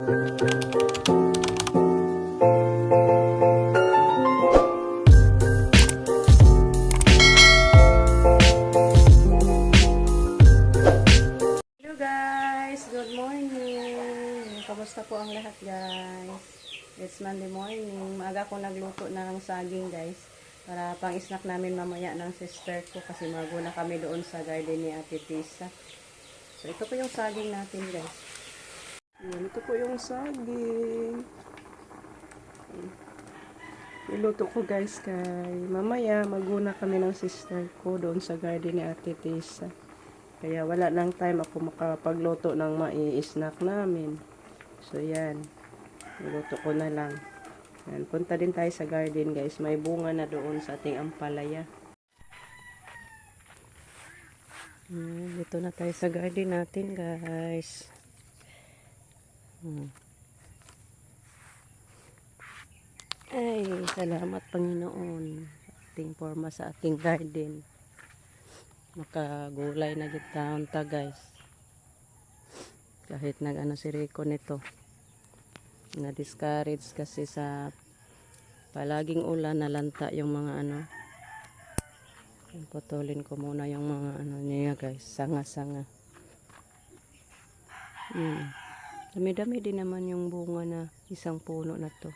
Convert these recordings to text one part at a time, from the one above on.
Hello guys, good morning. Kamusta po ang lahat guys? It's Monday morning. Maaga ko nagluto ng saging guys. Para pang snack namin mamaya ng sister ko kasi maguna kami doon sa garden ni Ate Tisa. So ito po yung saging natin guys. Ito po yung saging. Niluto ko guys kay mamaya maguna kami ng sister ko doon sa garden ni Ate Tisa. Kaya wala nang time ako makapagluto ng mai-snack namin. So yan. Niluto ko na lang. Yan. Punta din tayo sa garden guys. May bunga na doon sa ating ampalaya. Dito na tayo sa garden natin guys. Ay, salamat Panginoon. Ating forma sa ating garden. Makagulay na gitawon ta guys. Kahit nag-ano si Rico nito. Na-discourage kasi sa palaging ulan nalanta yung mga ano. Putulin ko muna yung mga ano niya guys. Sanga-sanga. Dami-dami din naman yung bunga na isang puno na to.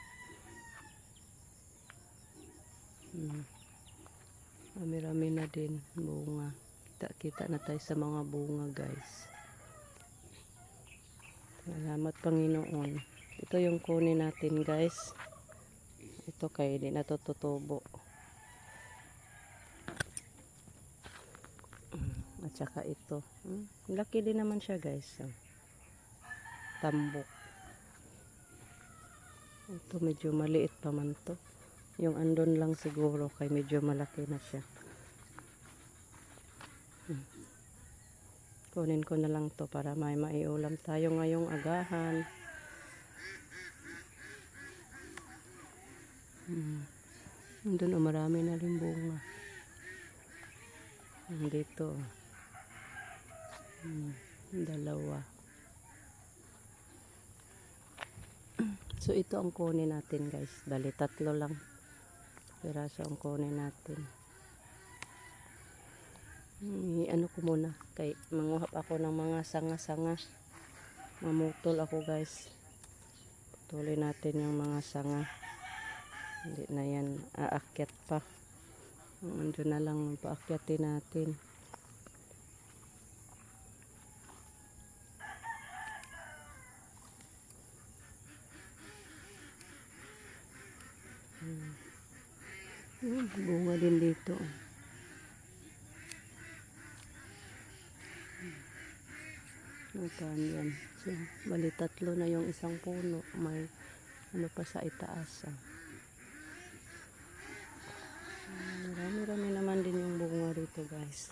Marami na din bunga. Kita na tayo sa mga bunga guys. Salamat Panginoon. Ito yung kunin natin guys. Ito kay di na to tutubo. At saka ito. Laki din naman siya guys. Tambok. Ito medyo maliit pa man to. Yung andon lang siguro kay medyo malaki na siya. Kunin ko na lang to para may maiulam tayo ngayong agahan. Andun marami na rin bunga. Dito. Dalawa. So ito ang kunin natin guys. Bali tatlo lang. Piraso ang kunin natin. Ano ko muna. Kay manguhap ako ng mga sanga-sanga. Mamutol ako guys. Putulin natin yung mga sanga. Hindi na yan aakyat pa. Andun na lang paakyatin natin. Bunga din dito. Yan. So, bali tatlo na yung isang puno. May ano pa sa itaas. Marami-rami naman din yung bunga dito guys.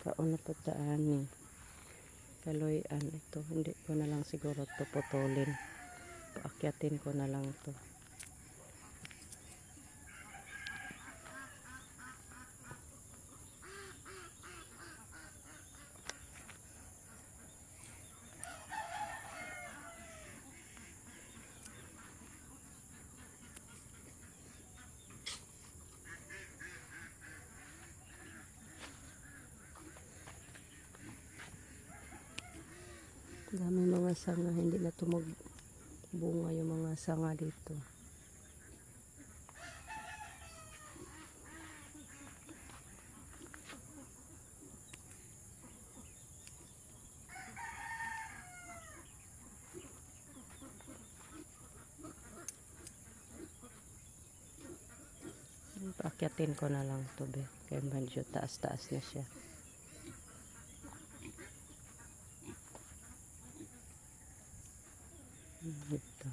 Kaon na pataan ni kaloyan ito. Hindi ko na lang siguro ito putulin. Paakyatin ko na lang ito. Dami mga sanga, hindi na tumagbunga yung mga sanga dito. Paakyatin ko na lang ito kaya medyo taas-taas na siya. Ito. Ito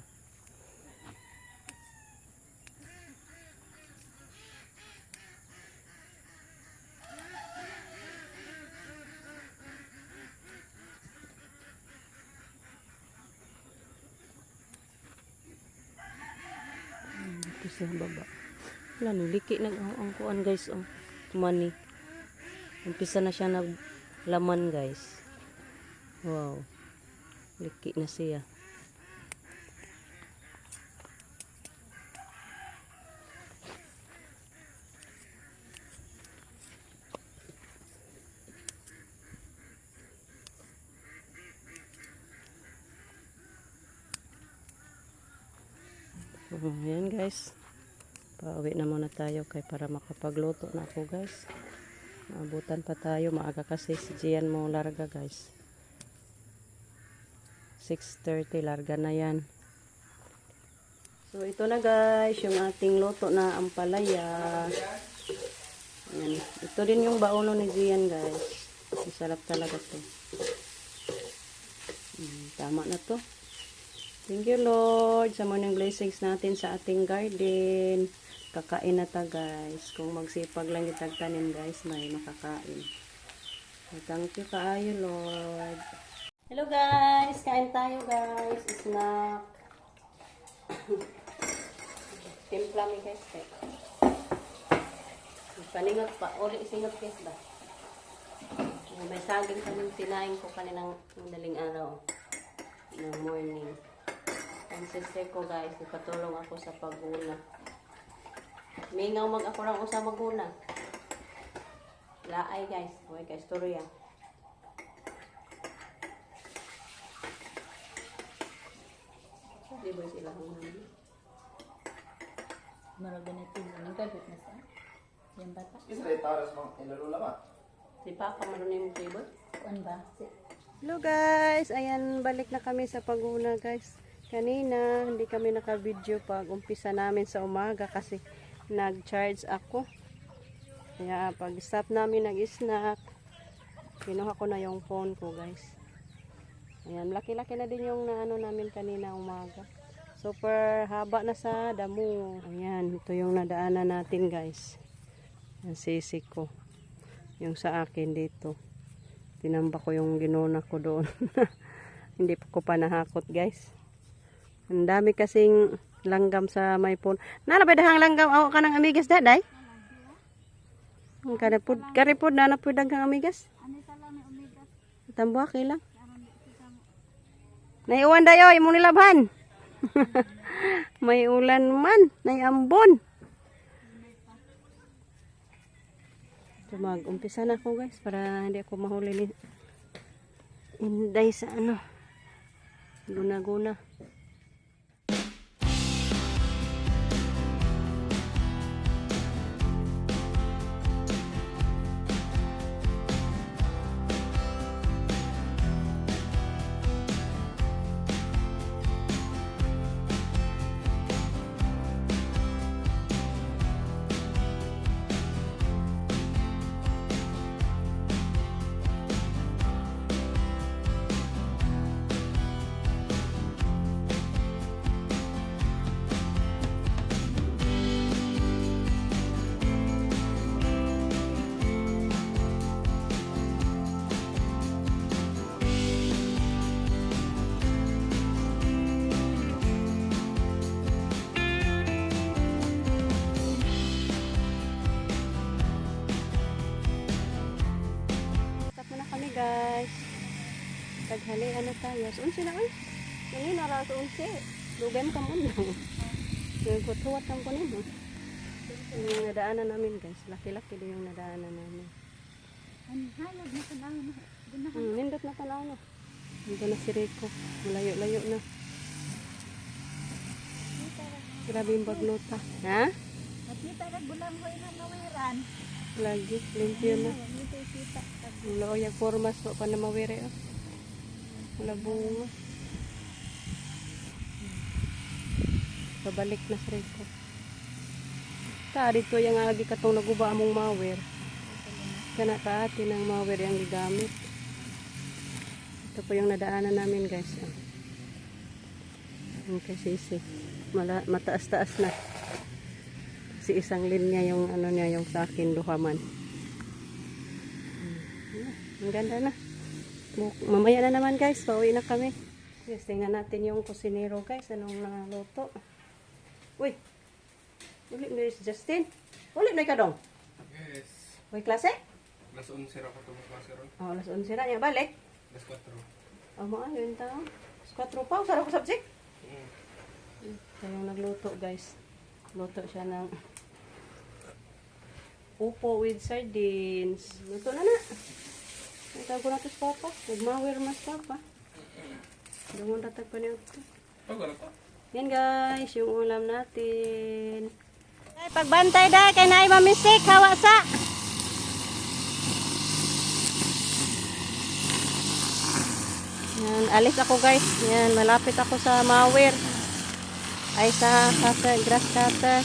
sa baba. Wala, niliki ang kuan guys. Money. Umpisa na siya laman guys. Wow. Liki na siya. Ayan guys. Pauwi na muna tayo para makapagluto na ako guys. Maabutan pa tayo. Maaga kasi si Gian mo larga guys. 6:30 larga na yan. So ito na guys. Yung ating luto na ampalaya. Ayan. Ito din yung bauno ni Gian guys. Masarap talaga to. Tama na to. Thank you Lord sa morning blessings natin sa ating garden. Kakain na ta guys. Kung magsipag lang itagtanim guys, may makakain. So, thank you kaayo Lord. Hello guys, kain tayo guys. Snack. Timpla mi guys. Paningot pa. Uli singot guys ba? May saging kaming tinain ko kaninang madaling araw. Ng morning. Ang sister ko guys, ipatulong ako sa pagguna. Mingaw ako lang sa maguna. Laay guys. Okay guys, tuloy yan. Di ba sila ang namin? Maraganatin mo. Nagkabit na sa yung bata. Isa rin taras mong ilalula ba? Si Papa marunong yung table. Kuan ba? Hello guys, ayan balik na kami sa paguna guys. Kanina hindi kami naka-video pag umpisa namin sa umaga kasi nag-charge ako. Kaya pag stop namin nag-snack, kinuha ko na yung phone ko guys. Ayan, laki-laki na din yung naano namin kanina umaga. Super haba na sa damo. Ayan, ito yung nadaanan natin guys. Ang sisig ko. Yung sa akin dito. Tinamba ko yung ginuna ko doon. Hindi ko pa nahakot guys. Ang dami kasing langgam sa may phone. Nalabay-dahang langgam ako ka ng amigas daday? Karipod na napod kang amigas? Tambuak ilang? Naiuwan dayo, imong nilabhan. May ulan man, naiambon. So mag-umpisa na ako guys para hindi ako mahuli ni Inday sa ano. Guna-guna. Guys, taghali ano tayo. Unsi na ay. Ini nara sa unsi. Dugem ka man lang. Yung kutuwat ang kunin mo. Yung nadaanan namin guys. Laki-laki din yung nadaanan namin. Halog na tanaw na. Nindot na tanaw na. Nandito na si Rico. Malayo-layo na. Grabe yung baglota. Ha? Nakita ka bulang ko na nawiran. Lagi. Limpyo na. Wala o yung formas pa na mawiri o. Wala bunga. Babalik na sa Rico. Dito yung agi katong naguba among mawir. Kana ka atin ang mawir yung gigamit. Ito po yung nadaanan namin guys. Ang kasisi. Mataas-taas na. Kasi isang linya yung ano niya yung sa akin duhaman. Ang ganda na. Mamaya na naman guys. Pauwi na kami. Yes, tingnan natin yung kusinero guys. Anong naluto. Uy. Ulit na si Justin. Ulit na ka dong. Yes. Uy klase. Las 11 ra ko tumos maseron. Oh, alas 11 na niya balik. Las 4. Amo ayun ta. 4 pa sa ko subject. Mm. Kayong nagluto guys. Luto siya ng upo with sardines. Luto na na. Itago na to sa papa. Nagmawir mas papa. Dungon tatag pa niyo ito. Pag wala pa. Yan guys, yung ulam natin. Ay, pagbantay dahil kay naay mamisik, hawa sa. Yan, alis ako guys. Yan, malapit ako sa mawir. Ay sa grass cutter.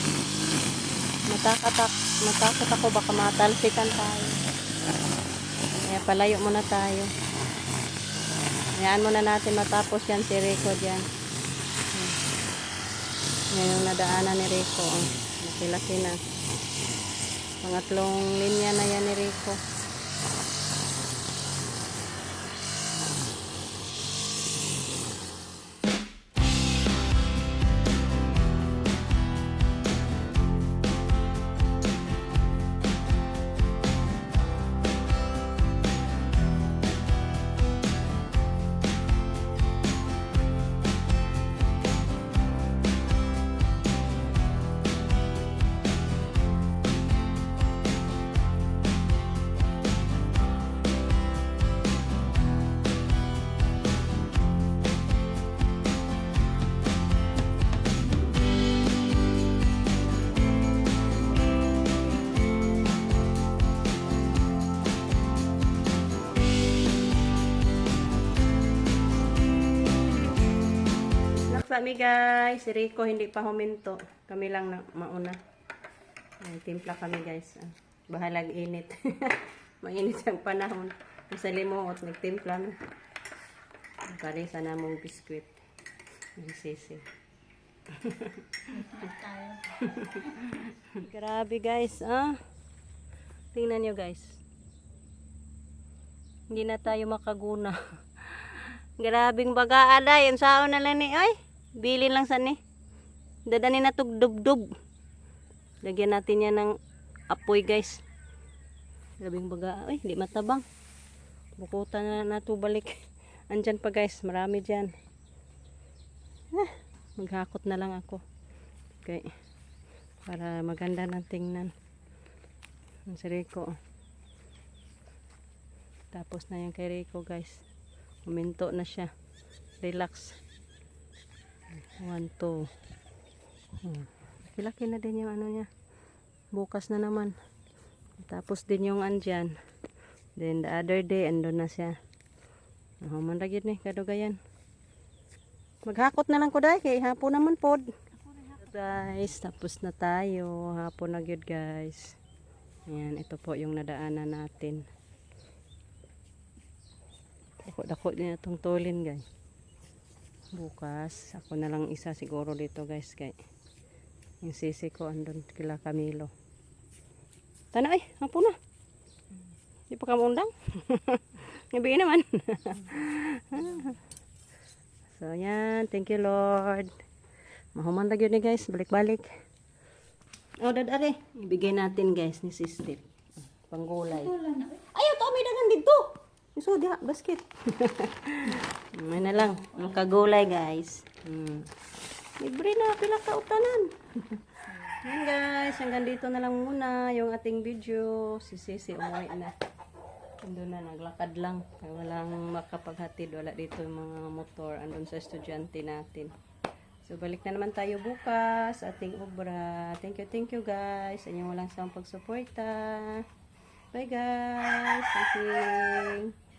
Matakot ako baka matalsikan tayo. Kaya palayo muna tayo. Hayaan muna natin matapos yan si Rico dyan. Yan yung nadaanan ni Rico. Oh. Laki-laki na. Pangatlong linya na yan ni Rico. Kami guys, si Rico hindi pa huminto. Kami lang na mauna. Ay, timpla kami guys. Bahalag init. Mainit ang panahon. Sa limuot, nagtimpla na. Pari sana mong biskwit. Ang sisi. Grabe guys, ah. Tingnan nyo guys. Hindi na tayo makaguna. Grabing bagaan ay. Ang saon na lang ni, ay. Bilin lang sa ni. Dadanin na tog dub-dub. Lagyan natin yan ng apoy guys. Grabing baga. Ay, hindi matabang. Bukutan na nato balik. Andyan pa guys. Marami dyan. Maghakot na lang ako. Okay. Para maganda ng tingnan. Ang si Rico. Tapos na yung kay Rico guys. Huminto na siya. Relax. 1, 2. Laki na din yung ano niya. Bukas na naman. Tapos din yung andyan. Then the other day, andun na siya. Manragid ni, kadugayan. Maghakot na lang ko dahil. Kaya hapon naman pod. Guys, tapos na tayo. Hapon na gyud guys. Ayan, ito po yung nadaanan natin. Dako-dako din itong tulin guys. Bukas, ako na lang isa siguro dito guys. Kay yung sisi ko andun kila Camilo. Tana ay, hapon na. Di pa ka maundang? Ngabi naman. So yan, thank you Lord. Mahuman lagi ni guys, balik-balik. Oh, dadari. Ibigay natin guys ni sister. Panggulay. Ayaw, to may dagan dito. So, diha, basket. May na lang. Makagulay, guys. Libre na, pila ka utanan. Yan, guys. Hanggang dito na lang muna yung ating video. Si Sisi umuwi na. Andun na, naglakad lang. Walang makapaghatid. Wala dito yung mga motor. Andun sa estudyante natin. So, balik na naman tayo bukas. Ating obra. Thank you, guys. Sa inyong walang sawang pagsuporta. Bye, guys. Thank you.